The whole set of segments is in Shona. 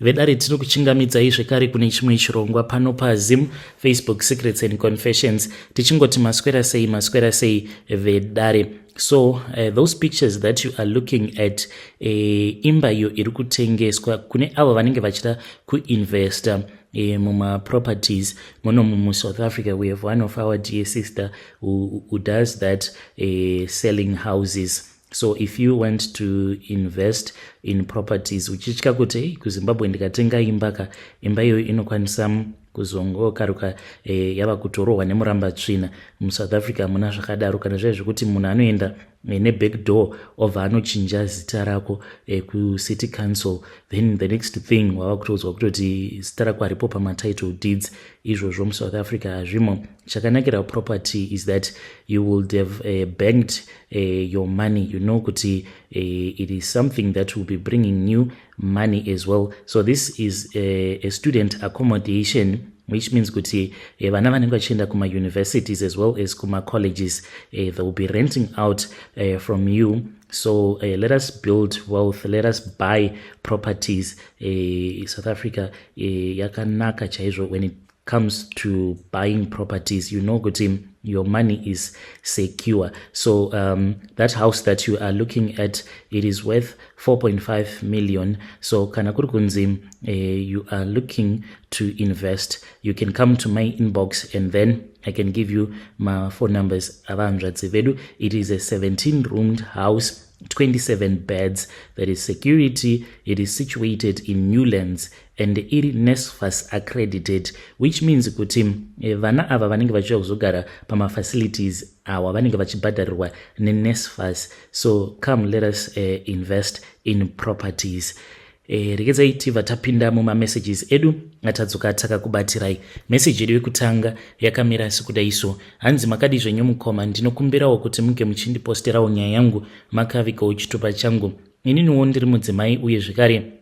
vedare tinokuchingamidzai zvekare kune chimwe chirongwa pano paZim Facebook Secrets and Confessions tichingoti maswera sei vedare. So those pictures that you are looking at, imba iyo iri kutengeswa kune avo vanenge vachida kuinvesta muma properties muno South Africa. We have one of our dear sister who does that, selling houses. So if you want to invest in properties, uchichika kuti kuZimbabwe ndikatenga imba iyo inokwanisa kuzongokaruka yava kutorohwa nemuramba tsvina. MuSouth Africa muna zvakadaro, kana zvekuti munhu anoenda neback door obva anochinja zita rako kucity council, then the next thing wava kutoudzwa kutoti zita rako haripo pamatitle deeds. Izvozvo muSouth Africa hazvimo. Chakanakira property is that you would have banked your money. You know kuti it is something that will be bringing new money as well. So this is a student accommodation, which means kuti vana vanenge vachienda kuma universities as well as kuma colleges, they will be renting out from you. So let us build wealth, let us buy properties. South Africa yakanaka chaizvo when it comes to buying properties. You know kuti your money is secure. So that house that you are looking at, it is worth 4.5 million. So kana kuri kunzi you are looking to invest, you can come to my inbox and then I can give you my phone numbers. It is a 17-roomed house, 27 beds. There is security. It is situated in Newlands and it is NSFAS accredited, which means kuti vana ava vanenge vachiuya kuzogara pama facilities awa vanenge vachibhadharirwa neNSFAS. So come, let us invest in properties. Regedzai tiva tapinda muma messages edu atadzoka takakubatirai. Message yedu yekutanga yakamira sekudai so: hanzi makadi zvenyu mukoma, ndinokumbirawo kuti muke muchindiposterawo nyaya yangu makavikawo chitupa changu. Ininiwo ndiri mudzimai uye zvekare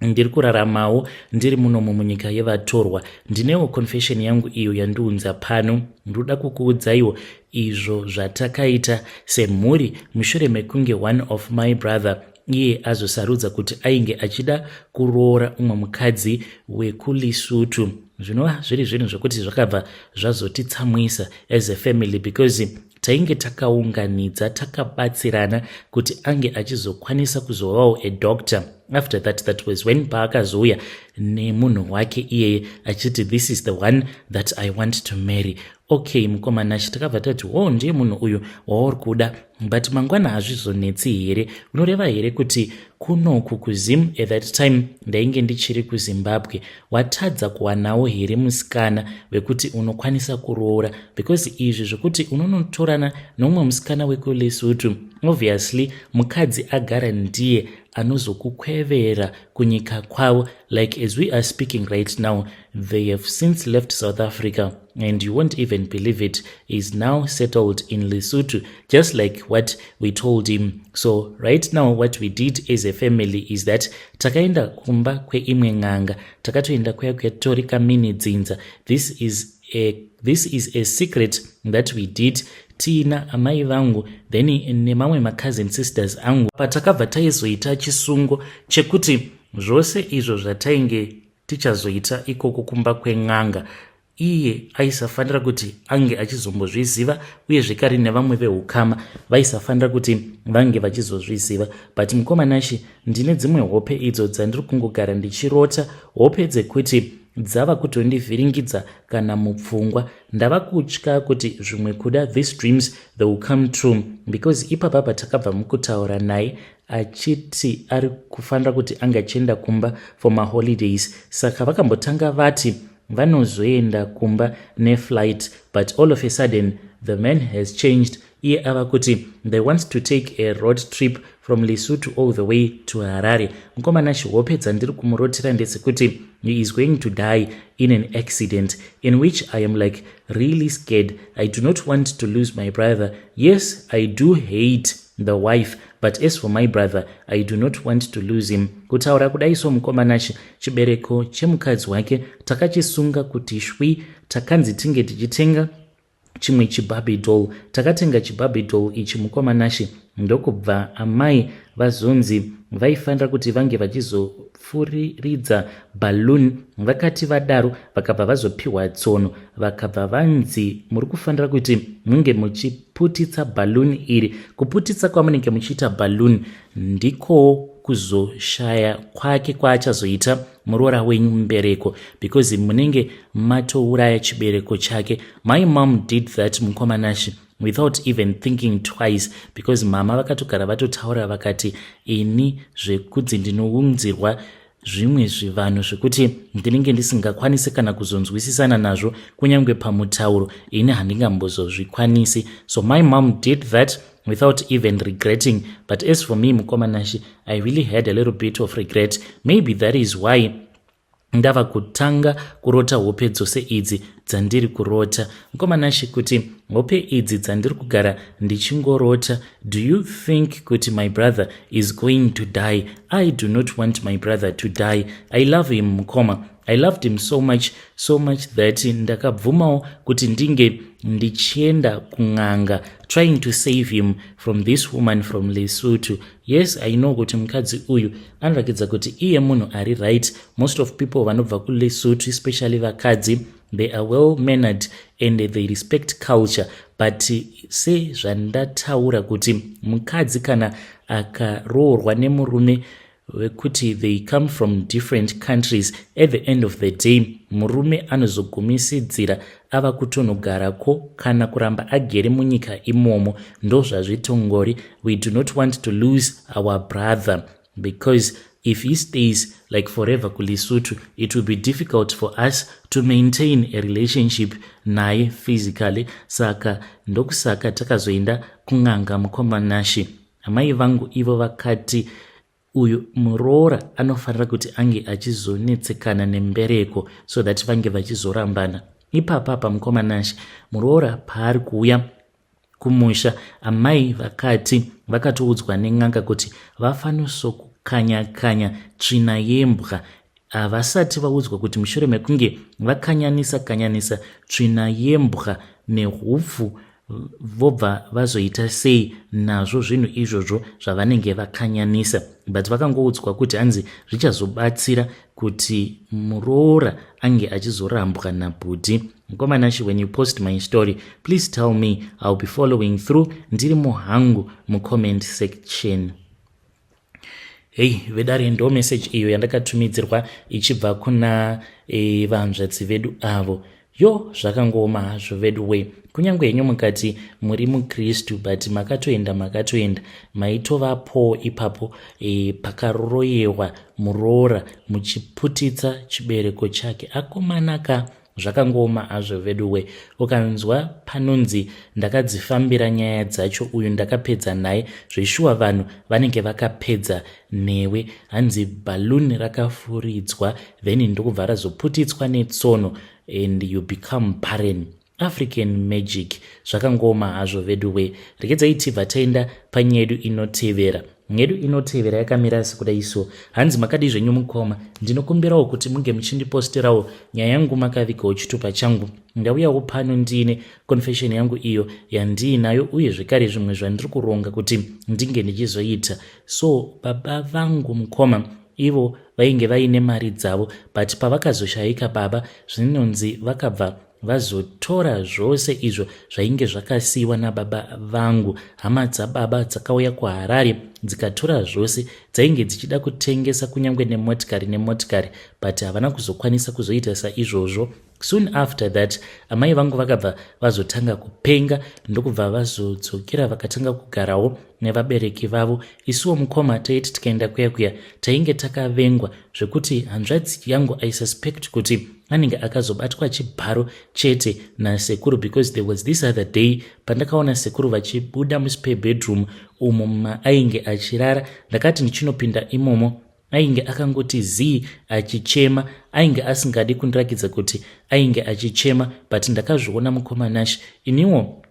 ndiri kuraramawo ndiri munomu munyika yevatorwa. Ndinewo confession yangu iyo yandiunza pano. Ndoda kukuudzaiwo izvo zvatakaita semhuri mushure mekunge one of my brother iye azosarudza kuti ainge achida kuroora umwe mukadzi wekuLesotho. Zvinova zviri zvinhu zvokuti zvakabva zvazotitsamwisa as a family, because tainge takaunganidza takabatsirana kuti ange achizokwanisa kuzovawo a doctor. After that was when paakazouya nemunhu wake iyeye achiti this is the one that I want to marry. Okay, mukomana takabva tati ndiye munhu uyu wauri kuda, but mangwana hazvizonetsi here. Unoreva here kuti kunoku kuZim at that time ndainge ndichiri kuZimbabwe, watadza kuwanawo here musikana wekuti unokwanisa kuroora? Because izvi zvokuti unonotorana nomumwe musikana wekuLesotho, obviously mukadzi agara ndiye anozokukwevera kunyika kwavo. Like as we are speaking right now, they have since left South Africa and you won't even believe it, is now settled in Lesotho, just like what we told him. So right now what we did as a family is that takaenda kumba kweimwe ng'anga, takatoenda kuya kwetorika mini dzinza. This is a secret that we did tina amai vangu then nemamwe ma-cousin sisters angu. Patakabva taizoita chisungo chekuti zvose izvo zvatainge tichazoita ikoko kumba kweng'anga, iye aisafanira kuti ange achizombozviziva, uye zvekare nevamwe veukama vaisafanira kuti vange vachizozviziva. But mukomanashi, ndine dzimwe hope idzo dzandiri kungogara ndichirota, hope dzekuti dzava kutondivhiringidza kana mupfungwa. Ndava kutya kuti zvimwe kuda these dreams they will come true, because ipapa patakabva mukutaura naye achiti ari kufanira kuti anga achienda kumba for my holidays. Saka vakambotanga vati vanozoenda kumba neflight, but all of a sudden the man has changed. Iye ava kuti they want to take a road trip from Lesotho all the way to Harare. Mukomana hope dzandiri kumurotera ndedzekuti he is going to die in an accident, in which I am like really scared. I do not want to lose my brother. Yes, I do hate the wife, but as for my brother, I do not want to lose him. Kutaura kudai so mukomanashi, chibereko chemukadzi wake takachisunga kuti shwi, takanzi tinge tichitenga chimwe chibhabhi doll. Takatenga chibhabhi doll ichi mukomanashi ndokubva amai vazonzi vaifanira kuti vange vachizofuriridza balloon. Vakati vadaro vakabva vazopiwa tsono, vakabva vanzi muri kufanira kuti munge muchiputitsa balloon iri. Kuputitsa kwamunenge muchiita balloon ndiko kuzoshaya kwake kwaachazoita muroora wenyu mubereko, because munenge matouraya chibereko chake. My mom did that mukomanashi without even thinking twice, because mama vakatogara vatotaura vakati ini zvekudzi ndinounzirwa zvimwe zvivanhu zvekuti ndinenge ndisingakwanisi kana kuzonzwisisana nazvo kunyange pamutauro, ini handingambozozvikwanisi. So my mom did that without even regretting. But as for me mukomanashi, I really had a little bit of regret. Maybe that is why ndava kutanga kurota hope dzose idzi dzandiri kurota mukomanashi, kuti hope idzi dzandiri kugara ndichingorota. Do you think kuti my brother is going to die? I do not want my brother to die. I love him mukoma. I loved him so much that ndakabvumawo kuti ndinge ndichienda kung'anga trying to save him from this woman from Lesotho. Yes, I know kuti mukadzi uyu anoratidza kuti iye munhu ari right. Most of people vanobva kuLesotho, especially vakadzi, they are well mannered and they respect culture. But sezvandataura kuti mukadzi kana akaroorwa nemurume wekuti they come from different countries, at the end of the day murume anozogumisidzira ava kutonogarako kana kuramba agere munyika imomo. Ndo zvazvitongori. We do not want to lose our brother, because if he stays like forever kuLesotho, it will be difficult for us to maintain a relationship naye physically. Saka ndokusaka takazoenda kung'anga mukomanashi. Amai vangu ivo vakati uyu muroora anofanira kuti ange achizonetsekana nembereko so that vange vachizorambana. Ipapa mukomanashi muroora paari kuuya kumusha, amai vakati vakatoudzwa nen'anga kuti vafanirwa kukanya tsvina yembwa. Havasati vaudzwa kuti mushure mekunge vakanyanisa tsvina yembwa nehupfu vobva vazoita sei nazvo zvinhu izvozvo zvavanenge vakanyanisa. But vakangoudzwa kuti hanzi zvichazobatsira kuti muroora ange achizorambwa nabhudhi. Mukomanashi, when you post my story, please tell me. I'll be following through. Ndiri muhangu mucomment section. Hey, vedare ndo message iyo yandakatumidzirwa ichibva kuna vanzvadzi vedu avo. Yo, zvakangoma hazvo vedu we. Kunyange henyu mukati muri muKristu but makatoenda maitovapo ipapo pakaroroyewa muroora muchiputitsa chibereko chake. Akomanaka, zvakangoma hazvo vedu we. Ukanzwa panonzi ndakadzifambira nyaya dzacho, uyu ndakapedza naye, zveshuwa vanhu vanenge vakapedza newe. Hanzi balloon rakafuridzwa then ndokubva razoputitswa netsono and you become barren. African magic. Zvakangoma hazvo vedu we. Regedzai tibva taenda panyedu inotevera. Nyedu inotevera yakamira sekudai so. Hanzi makadi zvenyu mukoma, ndinokumbirawo kuti munge muchindiposterawo nyaya yangu makavikawo chitupa changu. Ndauyawo pano ndine confession yangu iyo yandiinayo, uye zvekare zvimwe zvandiri kuronga kuti ndinge ndichizoita. So baba vangu mukoma ivo vainge vaine mari dzavo, but pavakazoshayika baba zvinonzi vakabva vazotora zvose izvo zvainge zvakasiyiwa nababa vangu. Hama dzababa dzakauya kuHarare dzikatora zvose, dzainge dzichida kutengesa kunyange nemotikari, but havana kuzokwanisa kuzoita saizvozvo. Soon after that, amai vangu vakabva vazotanga kupenga, ndokubva vazodzokera vakatanga kugarawo nevabereki vavo. Isuwo mukoma taiti tikaenda kuya tainge takavengwa zvekuti hanzvadzi yangu I suspect kuti anenge akazobatwa chibharo chete nasekuru, because there was this other day pandakaona sekuru vachibuda muspare bedroom umo ainge achirara. Ndakati ndichinopinda imomo ainge akangoti zii achichema, ainge asingadi kundirakidza kuti ainge achichema, but ndakazviona mukomanashi. Iniwo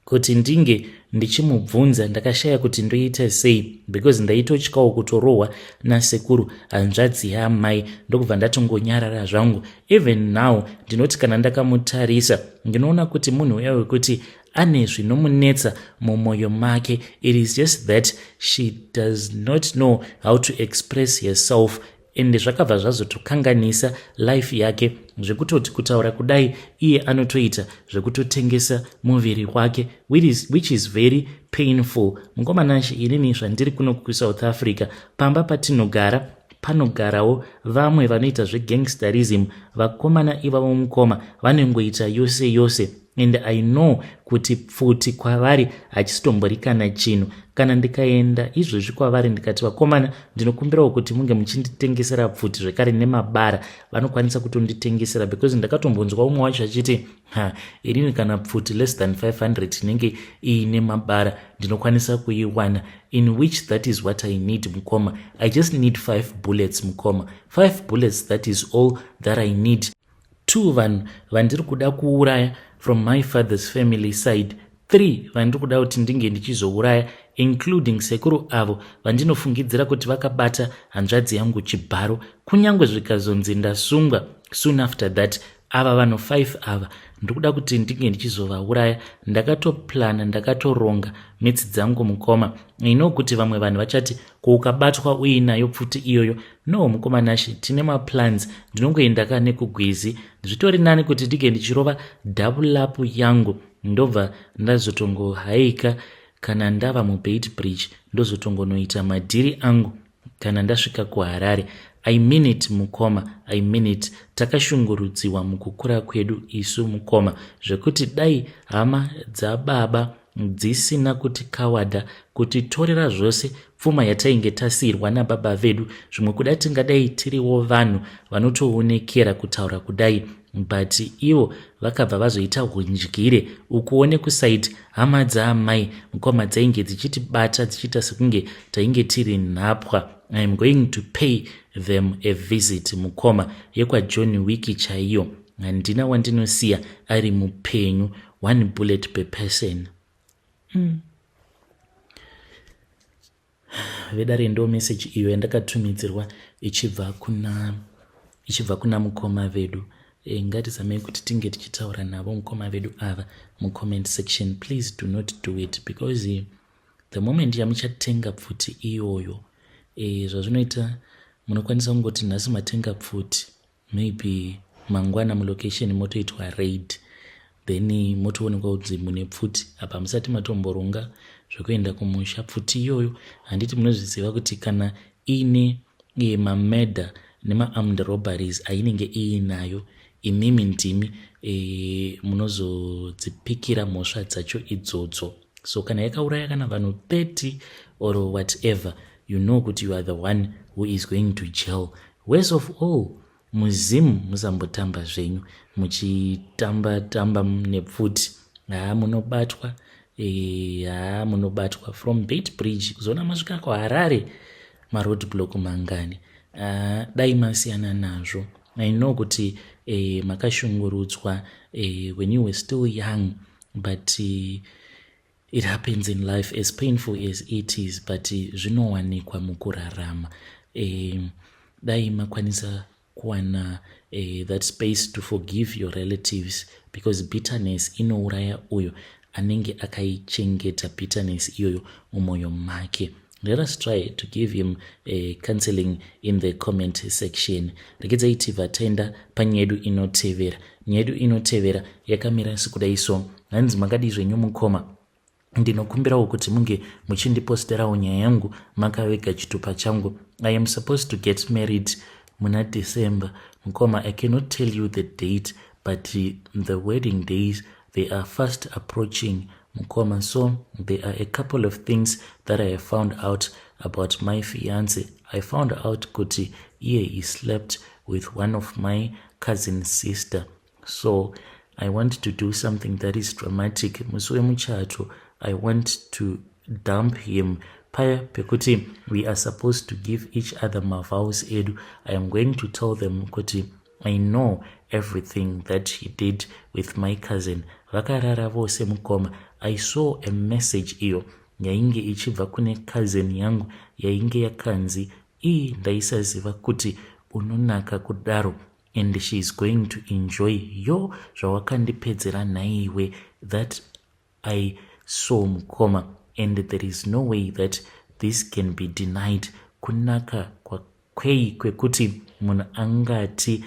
kuti ndinge ndichimubvunza ndakashaya kuti ndoita sei, because ndaitotyawo kutorohwa nasekuru hanzvadzi yaamai ndokubva ndatongonyarara zvangu. Even now ndinoti kana ndakamutarisa ndinoona kuti munhu uya wekuti ane zvinomunetsa mumwoyo make. It is just that she does not know how to express herself, ende zvakabva zvazotokanganisa life yake zvekutoti kutaura kudai iye anotoita zvekutotengesa muviri wake, which is very painful. Mukomanashi inini zvandiri kuno kuSouth Africa, pamba patinogara panogarawo vamwe vanoita zvegangsterism. Vakomana ivavo mukoma vanongoita yose yose, and I know kuti pfuti kwavari hachisitomborikana chinhu. Kana ndikaenda izvozvi kwavari ndikati vakomana ndinokumbirawo kuti munge muchinditengesera pfuti zvekare nemabara, vanokwanisa kutonditengesera, because ndakatombonzwa umwe wacho achiti irini kana pfuti less than 500 inenge iine mabara ndinokwanisa kuiwana, in which that is what I need mukoma. I just need 5 bullets mukoma. 5 bullets, that is all that I need. 2 vanhu vandiri kuda kuuraya from my father's family side, 3 vandiri kuda kuti ndinge ndichizouraya, including sekuru avo vandinofungidzira kuti vakabata hanzvadzi yangu Chibharo. Kunyange zvikazonzi ndasungwa soon after that, ava vanhu 5 ava ndikuda kuti ndinge ndichizovauraya. Ndakatoplana, ndakatoronga metsi dzangu mukoma. Ino kuti vamwe vanhu vachati kuukabatwa uinayo pfuti iyoyo. No mukoma nashi, tine maplans. Ndinongoenda kane kugwizi, zvitori nani kuti ndinge ndichirova double up yangu ndobva ndazotongohaika kana ndava muBeitbridge ndozotongonoita madhiri angu kana ndasvika kuHarare. I mean it mukoma, I mean it. Takashungurudziwa mukukura kwedu isu mukoma, zvekuti dai hama dzababa dzisina kuti kawada kutitorera zvose pfuma yatainge tasirwa nababa vedu, zvimwe kuda tingadai tiriwo vanhu vanotoonekera kutaura kudai, but ivo vakabva vazoita hundyire ukuone kusaiti hama dzaamai mukoma dzainge dzichitibata dzichiita sekunge tainge tiri nhapwa. I am going to pay them a visit mukoma, yekwaJohn Wick chaiyo. Handina wandinosiya ari mupenyu, 1 bullet per person. Vedare ndo message iyo yandakatumidzirwa ichibva kuna mukoma vedu. Ngatizamei kuti tinge tichitaura navo mukoma vedu ava mucomment section. Please do not do it, because the moment yamuchatenga pfuti iyoyo, zvazvinoita munokwanisa kungoti nhasi matenga pfuti, maybe mangwana mulocation motoitwa raid, then motoonekwa kuti mune pfuti apa musati matomboronga zvekuenda kumusha. Pfuti iyoyo handiti munozviziva kuti kana iine mamurder nema-armed robberies ainenge iinayo, imimi ndimi munozodzipikira mhosva dzacho idzodzo. So kana yakauraya kana vanhu 30 or whatever, you know kuti you are the one who is going to jail. Worst of all, muzimu musambotamba zvenyu muchitamba nepfuti. Munobatwa, munobatwa from Beitbridge kuzona masvika kuHarare, maroadblock mangani. Dai masiyana nazvo. I know kuti makashungurudzwa when you were still young, but it happens in life, as painful as it is, but zvinowanikwa mukurarama. Dai makwanisa kuwana that space to forgive your relatives, because bitterness inouraya uyo anenge akaichengeta bitterness iyoyo mumwoyo make. Let us try to give him counseling in the comment section. Rekedzai tibva taenda panyedu inotevera. Nyedu inotevera yakamira sekudai so. Hanzi makadi zvenyu mukoma, ndinokumbirawo kuti munge muchindiposterawo nyaya yangu makavega chitupa changu. I am supposed to get married muna December mukoma. I cannot tell you the date, but the wedding days, they are fast approaching mukoma. So there are a couple of things that I have found out about my fiance. I found out kuti he slept with one of my cousin's sister. So I want to do something that is dramatic. Musuwe muchato, I want to dump him. Paya pekuti we are supposed to give each other my vows edu. I am going to tell them kuti I know everything that he did with my cousin. Vakarara vose mukoma. I saw a message iyo yainge ichibva kune cousin yangu yainge yakanzi ndaisaziva kuti unonaka kudaro and she is going to enjoy yo zvawakandipedzera nhaiwe that I saw mukoma, and there is no way that this can be denied. Kunaka kwei kwekuti munhu angati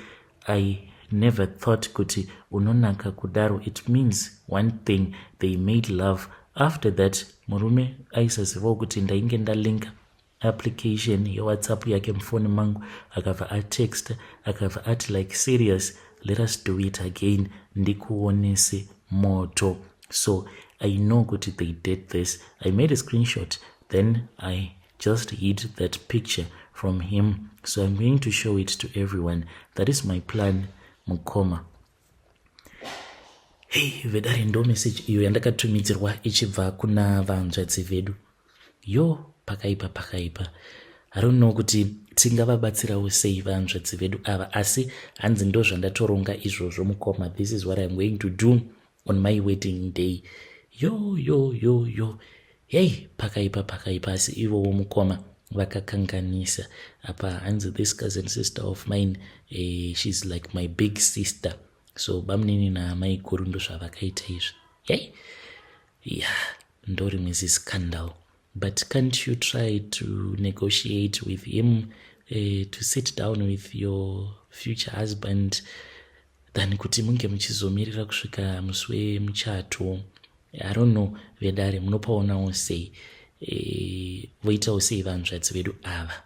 I never thought kuti unonaka kudaro. It means one thing, they made love. After that murume aisazivawo kuti ndainge ndalinka application yewhatsapp yake mufoni mangu, akabva atext, akabva ati like serious, let us do it again, ndikuonese moto. So I know kuti they did this. I made a screenshot, then I just hid that picture from him. So I'm going to show it to everyone. That is my plan, mukoma. Hey, vedare ndo message iyo yandakatumidzirwa ichibva kuna vanzvadzi vedu. Yo, pakaipa. I don't know kuti tingavabatsirawo sei vanzvadzi vedu ava, asi hanzi ndo zvandatoronga izvozvo mukoma. This is what I'm going to do on my wedding day. Yo. Hey, pakaipa, asi ivowo mukoma vakakanganisa. Apa hanzi this cousin sister of mine, she's like my big sister. So bamnini na mai guru ndo zvavakaita izvi. Hey, yeah, ndori Mrs. Scandal. But can't you try to negotiate with him, to sit down with your future husband, than kuti munge muchizomirira kusvika musi wemuchato? I don't know, vedare munopaonawo sei, voitawo sei vanzvadzi vedu ava.